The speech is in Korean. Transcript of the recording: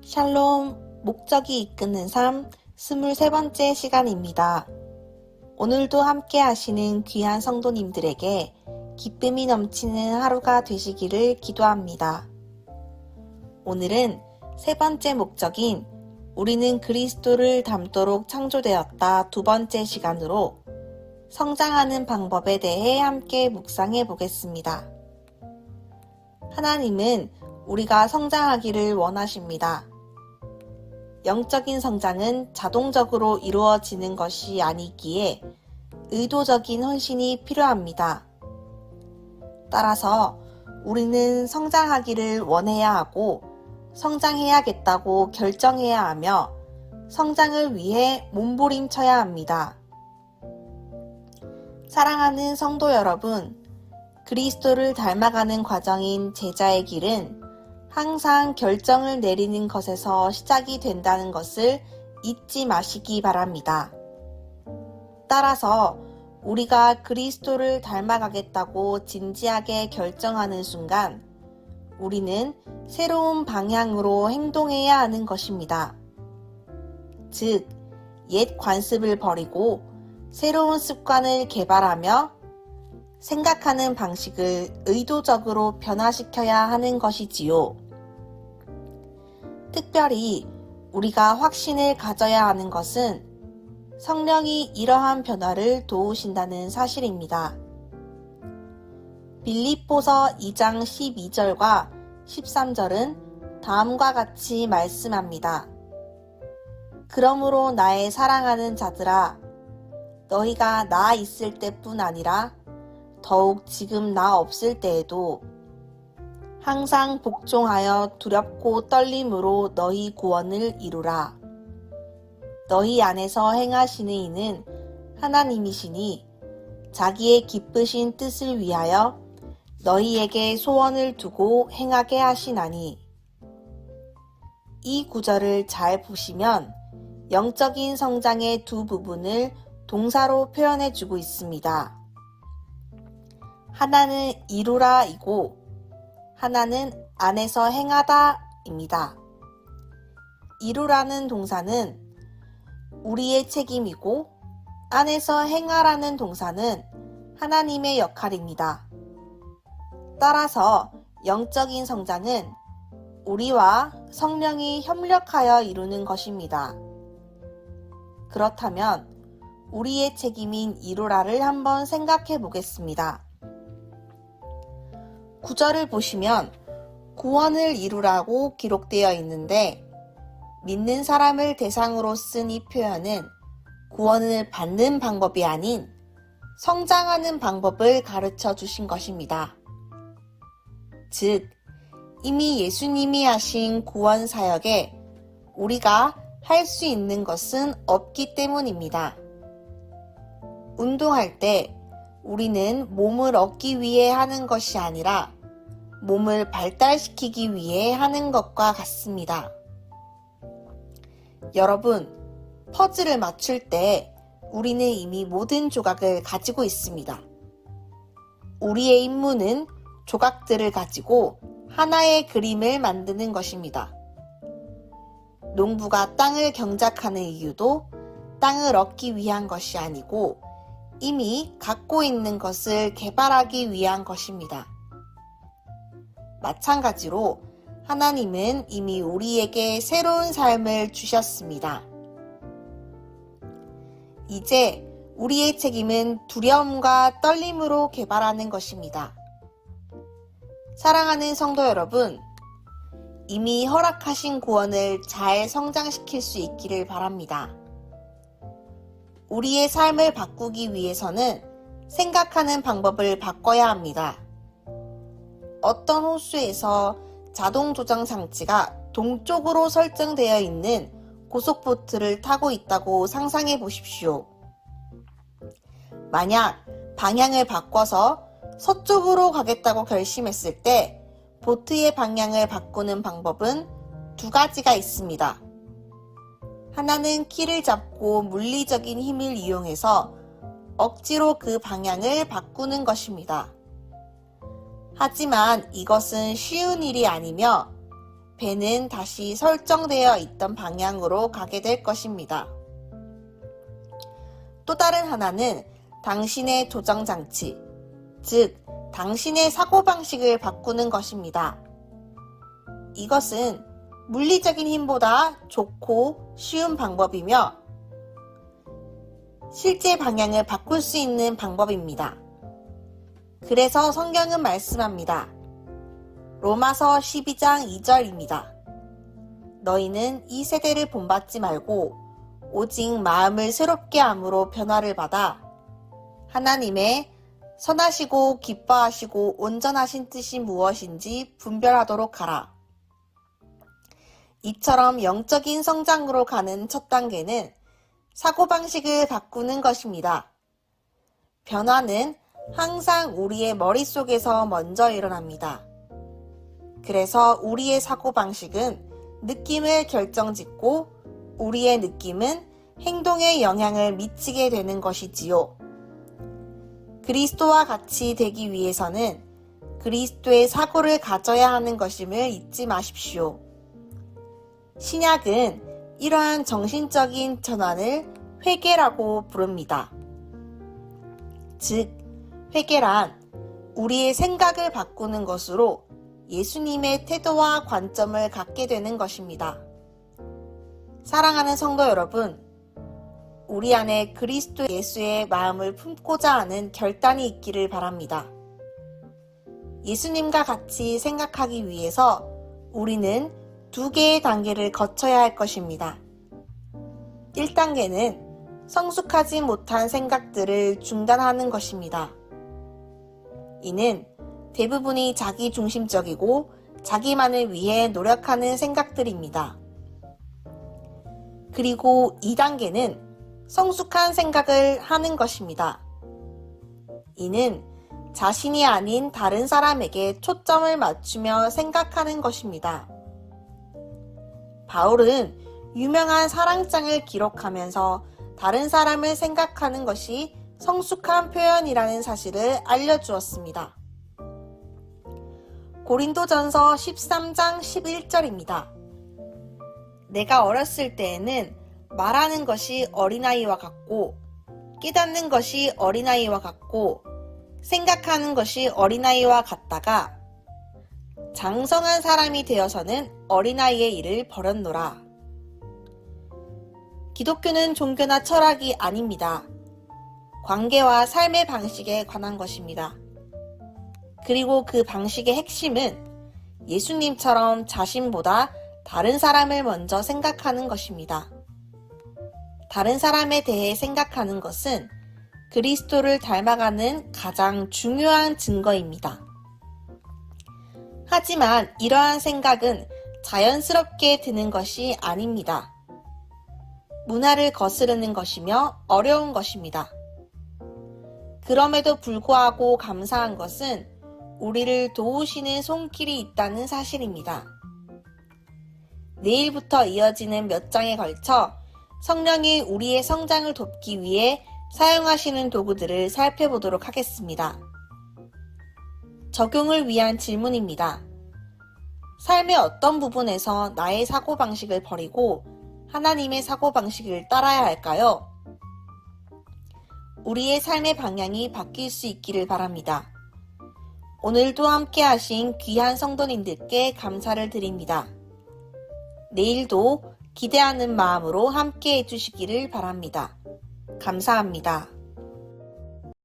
샬롬, 목적이 이끄는 삶 23번째 시간입니다. 오늘도 함께 하시는 귀한 성도님들에게 기쁨이 넘치는 하루가 되시기를 기도합니다. 오늘은 세 번째 목적인 우리는 그리스도를 닮도록 창조되었다 두 번째 시간으로 성장하는 방법에 대해 함께 묵상해 보겠습니다. 하나님은 우리가 성장하기를 원하십니다. 영적인 성장은 자동적으로 이루어지는 것이 아니기에 의도적인 헌신이 필요합니다. 따라서 우리는 성장하기를 원해야 하고 성장해야겠다고 결정해야 하며 성장을 위해 몸부림쳐야 합니다. 사랑하는 성도 여러분, 그리스도를 닮아가는 과정인 제자의 길은 항상 결정을 내리는 것에서 시작이 된다는 것을 잊지 마시기 바랍니다. 따라서 우리가 그리스도를 닮아가겠다고 진지하게 결정하는 순간 우리는 새로운 방향으로 행동해야 하는 것입니다. 즉, 옛 관습을 버리고 새로운 습관을 개발하며 생각하는 방식을 의도적으로 변화시켜야 하는 것이지요. 특별히 우리가 확신을 가져야 하는 것은 성령이 이러한 변화를 도우신다는 사실입니다. 빌립보서 2장 12절과 13절은 다음과 같이 말씀합니다. 그러므로 나의 사랑하는 자들아, 너희가 나 있을 때뿐 아니라 더욱 지금 나 없을 때에도 항상 복종하여 두렵고 떨림으로 너희 구원을 이루라. 너희 안에서 행하시는 이는 하나님이시니 자기의 기쁘신 뜻을 위하여 너희에게 소원을 두고 행하게 하시나니. 이 구절을 잘 보시면 영적인 성장의 두 부분을 동사로 표현해 주고 있습니다. 하나는 이루라 이고 하나는 안에서 행하다 입니다. 이루라는 동사는 우리의 책임이고 안에서 행하라는 동사는 하나님의 역할입니다. 따라서 영적인 성장은 우리와 성령이 협력하여 이루는 것입니다. 그렇다면 우리의 책임인 이루라를 한번 생각해 보겠습니다. 구절을 보시면 구원을 이루라고 기록되어 있는데 믿는 사람을 대상으로 쓴 이 표현은 구원을 받는 방법이 아닌 성장하는 방법을 가르쳐 주신 것입니다. 즉, 이미 예수님이 하신 구원 사역에 우리가 할 수 있는 것은 없기 때문입니다. 운동할 때 우리는 몸을 얻기 위해 하는 것이 아니라 몸을 발달시키기 위해 하는 것과 같습니다. 여러분, 퍼즐을 맞출 때 우리는 이미 모든 조각을 가지고 있습니다. 우리의 임무는 조각들을 가지고 하나의 그림을 만드는 것입니다. 농부가 땅을 경작하는 이유도 땅을 얻기 위한 것이 아니고 이미 갖고 있는 것을 개발하기 위한 것입니다. 마찬가지로 하나님은 이미 우리에게 새로운 삶을 주셨습니다. 이제 우리의 책임은 두려움과 떨림으로 개발하는 것입니다. 사랑하는 성도 여러분, 이미 허락하신 구원을 잘 성장시킬 수 있기를 바랍니다. 우리의 삶을 바꾸기 위해서는 생각하는 방법을 바꿔야 합니다. 어떤 호수에서 자동 조정 장치가 동쪽으로 설정되어 있는 고속보트를 타고 있다고 상상해 보십시오. 만약 방향을 바꿔서 서쪽으로 가겠다고 결심했을 때 보트의 방향을 바꾸는 방법은 두 가지가 있습니다. 하나는 키를 잡고 물리적인 힘을 이용해서 억지로 그 방향을 바꾸는 것입니다. 하지만 이것은 쉬운 일이 아니며 배는 다시 설정되어 있던 방향으로 가게 될 것입니다. 또 다른 하나는 당신의 조정장치, 즉 당신의 사고방식을 바꾸는 것입니다. 이것은 물리적인 힘보다 좋고 쉬운 방법이며 실제 방향을 바꿀 수 있는 방법입니다. 그래서 성경은 말씀합니다. 로마서 12장 2절입니다. 너희는 이 세대를 본받지 말고 오직 마음을 새롭게 함으로 변화를 받아 하나님의 선하시고 기뻐하시고 온전하신 뜻이 무엇인지 분별하도록 하라. 이처럼 영적인 성장으로 가는 첫 단계는 사고방식을 바꾸는 것입니다. 변화는 항상 우리의 머릿속에서 먼저 일어납니다. 그래서 우리의 사고방식은 느낌을 결정짓고 우리의 느낌은 행동에 영향을 미치게 되는 것이지요. 그리스도와 같이 되기 위해서는 그리스도의 사고를 가져야 하는 것임을 잊지 마십시오. 신약은 이러한 정신적인 전환을 회개라고 부릅니다. 즉, 회개란 우리의 생각을 바꾸는 것으로 예수님의 태도와 관점을 갖게 되는 것입니다. 사랑하는 성도 여러분, 우리 안에 그리스도 예수의 마음을 품고자 하는 결단이 있기를 바랍니다. 예수님과 같이 생각하기 위해서 우리는 두 개의 단계를 거쳐야 할 것입니다. 1단계는 성숙하지 못한 생각들을 중단하는 것입니다. 이는 대부분이 자기중심적이고 자기만을 위해 노력하는 생각들입니다. 그리고 2단계는 성숙한 생각을 하는 것입니다. 이는 자신이 아닌 다른 사람에게 초점을 맞추며 생각하는 것입니다. 바울은 유명한 사랑장을 기록하면서 다른 사람을 생각하는 것이 성숙한 표현이라는 사실을 알려주었습니다. 고린도전서 13장 11절입니다. 내가 어렸을 때에는 말하는 것이 어린아이와 같고 깨닫는 것이 어린아이와 같고 생각하는 것이 어린아이와 같다가 장성한 사람이 되어서는 어린아이의 일을 버렸노라. 기독교는 종교나 철학이 아닙니다. 관계와 삶의 방식에 관한 것입니다. 그리고 그 방식의 핵심은 예수님처럼 자신보다 다른 사람을 먼저 생각하는 것입니다. 다른 사람에 대해 생각하는 것은 그리스도를 닮아가는 가장 중요한 증거입니다. 하지만 이러한 생각은 자연스럽게 드는 것이 아닙니다. 문화를 거스르는 것이며 어려운 것입니다. 그럼에도 불구하고 감사한 것은 우리를 도우시는 손길이 있다는 사실입니다. 내일부터 이어지는 몇 장에 걸쳐 성령이 우리의 성장을 돕기 위해 사용하시는 도구들을 살펴보도록 하겠습니다. 적용을 위한 질문입니다. 삶의 어떤 부분에서 나의 사고방식을 버리고 하나님의 사고방식을 따라야 할까요? 우리의 삶의 방향이 바뀔 수 있기를 바랍니다. 오늘도 함께 하신 귀한 성도님들께 감사를 드립니다. 내일도 기대하는 마음으로 함께 해주시기를 바랍니다. 감사합니다.